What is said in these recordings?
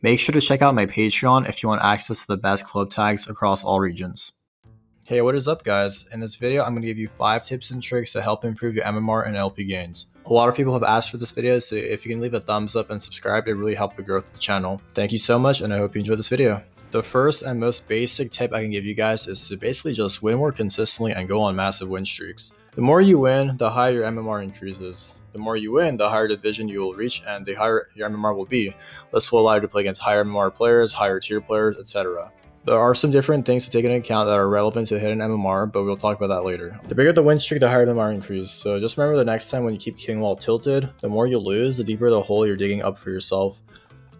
Make sure to check out my Patreon if you want access to the best club tags across all regions. Hey, what is up guys? In this video, I'm going to give you 5 tips and tricks to help improve your MMR and LP gains. A lot of people have asked for this video, so if you can leave a thumbs up and subscribe, it really helps the growth of the channel. Thank you so much, and I hope you enjoyed this video. The first and most basic tip I can give you guys is to basically just win more consistently and go on massive win streaks. The more you win, the higher your MMR increases. The more you win, the higher division you will reach and the higher your MMR will be. This will allow you to play against higher MMR players, higher tier players, etc. There are some different things to take into account that are relevant to hidden MMR, but we'll talk about that later. The bigger the win streak, the higher the MMR increase. So just remember the next time when you keep king wall tilted, the more you lose, the deeper the hole you're digging up for yourself.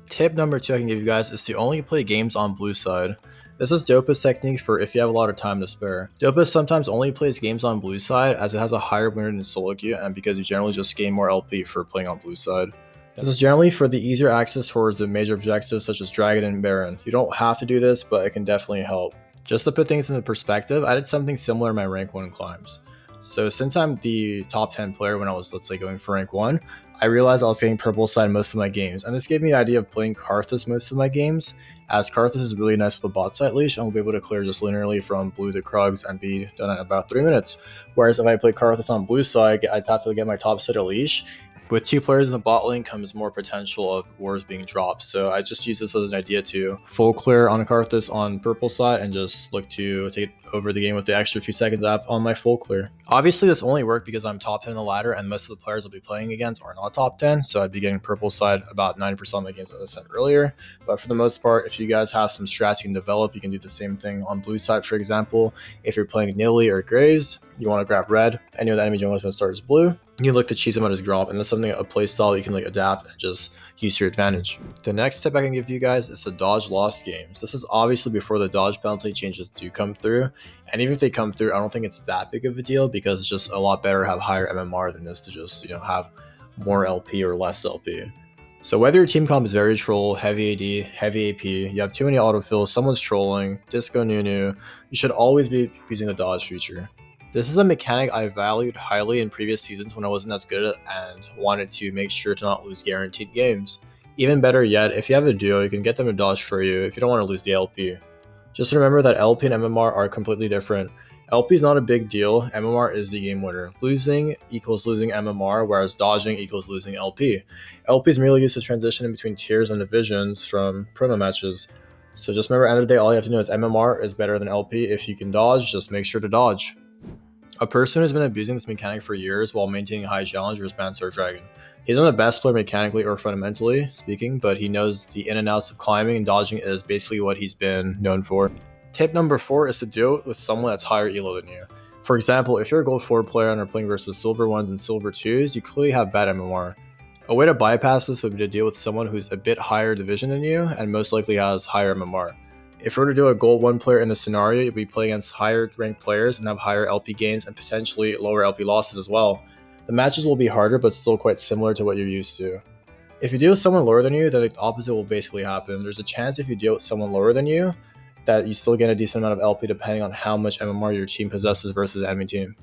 Tip number 2 I can give you guys is to only play games on blue side. This is Dopa's technique for if you have a lot of time to spare. Dopa sometimes only plays games on blue side as it has a higher win rate in solo queue and because you generally just gain more LP for playing on blue side. This is generally for the easier access towards the major objectives such as Dragon and Baron. You don't have to do this, but it can definitely help. Just to put things into perspective, I did something similar in my rank 1 climbs. So since I'm the top 10 player when I was, let's say, going for rank 1, I realized I was getting purple side most of my games, and this gave me the idea of playing Karthus most of my games, as Karthus is really nice with a bot side leash and will be able to clear just linearly from blue to Krugs and be done in about 3 minutes. Whereas if I play Karthus on blue side, I'd have to get my top side of leash. With 2 players in the bot lane comes more potential of wars being dropped, so I just use this as an idea to full clear on Karthus on purple side and just look to take over the game with the extra few seconds I have on my full clear. Obviously this only worked because I'm top 10 in the ladder and most of the players I'll be playing against are not top 10, so I'd be getting purple side about 90% of my games as I said earlier. But for the most part, if you guys have some strats you can develop, you can do the same thing on blue side. For example, if you're playing Nilly or Graves, you want to grab red and you know the enemy jungle is going to start as blue, you look to cheese him out his Gromp, and that's something, a playstyle you can adapt and just use to your advantage. The next tip I can give you guys is to dodge lost games. This is obviously before the dodge penalty changes do come through, and even if they come through, I don't think it's that big of a deal because it's just a lot better to have higher MMR than this to just have more LP or less LP. So whether your team comp is very troll, heavy AD, heavy AP, you have too many autofills, someone's trolling, disco Nunu, you should always be using the dodge feature. This is a mechanic I valued highly in previous seasons when I wasn't as good at it and wanted to make sure to not lose guaranteed games. Even better yet, if you have a duo, you can get them to dodge for you if you don't want to lose the LP. Just remember that LP and MMR are completely different. LP is not a big deal, MMR is the game winner. Losing equals losing MMR, whereas dodging equals losing LP. LP is merely used to transition in between tiers and divisions from promo matches. So just remember, at the end of the day, all you have to know is MMR is better than LP. If you can dodge, just make sure to dodge. A person who's been abusing this mechanic for years while maintaining high challenge is Mansar Dragon. He's not the best player mechanically or fundamentally speaking, but he knows the in and outs of climbing, and dodging is basically what he's been known for. Tip number 4 is to do it with someone that's higher elo than you. For example, if you're a gold 4 player and are playing versus silver 1s and silver 2s, you clearly have bad MMR. A way to bypass this would be to deal with someone who's a bit higher division than you and most likely has higher MMR. If we were to do a gold 1 player in this scenario, you'd be playing against higher ranked players and have higher LP gains and potentially lower LP losses as well. The matches will be harder but still quite similar to what you're used to. If you deal with someone lower than you, then the opposite will basically happen. There's a chance if you deal with someone lower than you that you still get a decent amount of LP depending on how much MMR your team possesses versus the enemy team.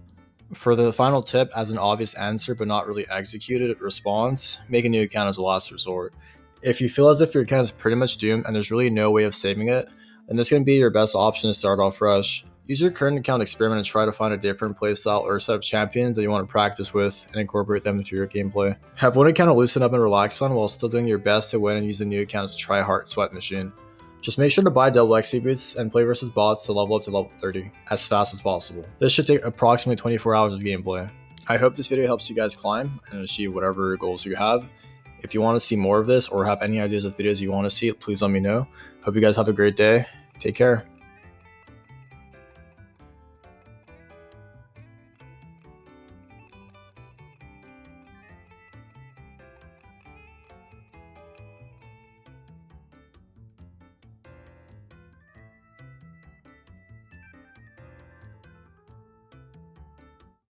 For the final tip, as an obvious answer but not really executed response, make a new account as a last resort. If you feel as if your account is pretty much doomed and there's really no way of saving it, then this can be your best option to start off fresh. Use your current account experiment and try to find a different playstyle or set of champions that you want to practice with and incorporate them into your gameplay. Have one account to loosen up and relax on while still doing your best to win and use the new account as a try-hard sweat machine. Just make sure to buy double XP boots and play versus bots to level up to level 30 as fast as possible. This should take approximately 24 hours of gameplay. I hope this video helps you guys climb and achieve whatever goals you have. If you want to see more of this or have any ideas of videos you want to see, please let me know. Hope you guys have a great day. Take care.